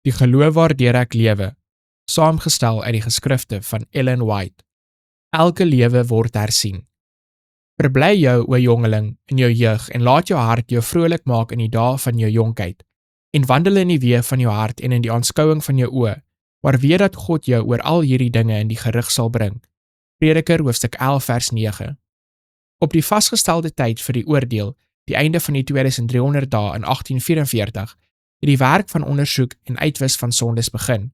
Die geloof waardeur ek lewe, saamgestel uit die geskrifte van Ellen White. Elke lewe word hersien. Verbly jou, o jongeling, in jou jeug en laat jou hart jou vrolik maak in die dae van jou jonkheid, en wandel in die weë van jou hart en in die aanskouing van jou oë, maar weet dat God jou oor al hierdie dinge in die gerig sal bring. Prediker hoofstuk 11 vers 9. Op die vasgestelde tyd vir die oordeel, die einde van die 2300 dae in 1844, het die werk van ondersoek en uitwis van sondes begin.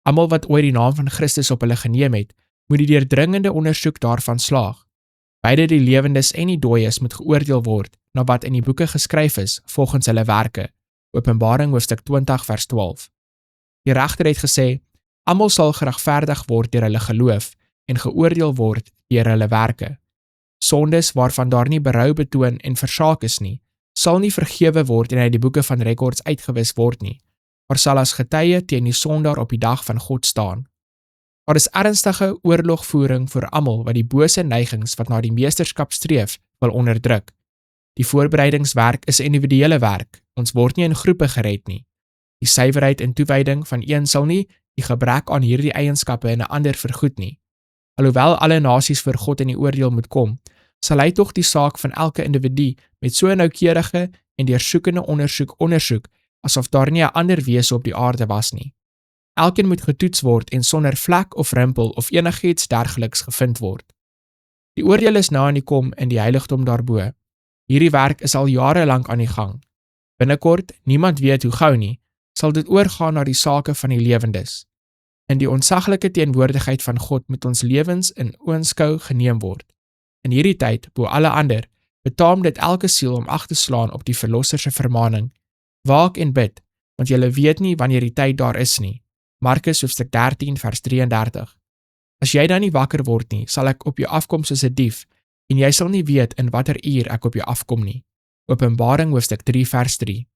Almal wat ooit die naam van Christus op hulle geneem het, moet die deurdringende ondersoek daarvan slaag. Beide die lewendes en die dooies moet geoordeel word na wat in die boeke geskryf is volgens hulle werke. Openbaring hoofstuk 20 vers 12. Die regter het gesê, almal sal geregverdig word deur hulle geloof en geoordeel word deur hulle werke. Sondes waarvan daar nie berou betoon en versaak is nie, sal nie vergewe word en uit die boeke van rekords uitgewis word nie, maar sal as getuie teen die sondaar op die dag van God staan. Daar is ernstige oorlogvoering vir almal wat die bose neigings wat na die meesterskap streef, wil onderdruk. Die voorbereidingswerk is 'n individuele werk, ons word nie in groepe gered nie. Die suiwerheid en toewyding van een sal nie die gebrek aan hierdie eienskappe in 'n ander vergoed nie. Alhoewel alle nasies voor God in die oordeel moet kom, sal hy tog die saak van elke individu met so 'n noukeurige en deursoekende ondersoek, asof daar nie 'n ander wese op die aarde was nie. Elkeen moet getoets word en sonder vlek of rimpel of enigiets dergeliks gevind word. Die oordeel is nou aan die kom in die heiligdom daarbo. Hierdie werk is al jare lank aan die gang. Binnekort, niemand weet hoe gou nie, sal dit oorgaan na die sake van die lewendes. In die ontsaglike teenwoordigheid van God moet ons lewens in oënskou geneem word. In hierdie tyd, bo alle ander, betaam dit elke siel om ag te slaan op die Verlosser se vermaning. Waak en bid, want julle weet nie wanneer die tyd daar is nie. Markus hoofstuk 13 vers 33. As jy dan nie wakker word nie, sal ek op jou afkom soos 'n dief, en jy sal nie weet in watter uur ek op jou afkom nie. Openbaring hoofstuk 3 vers 3.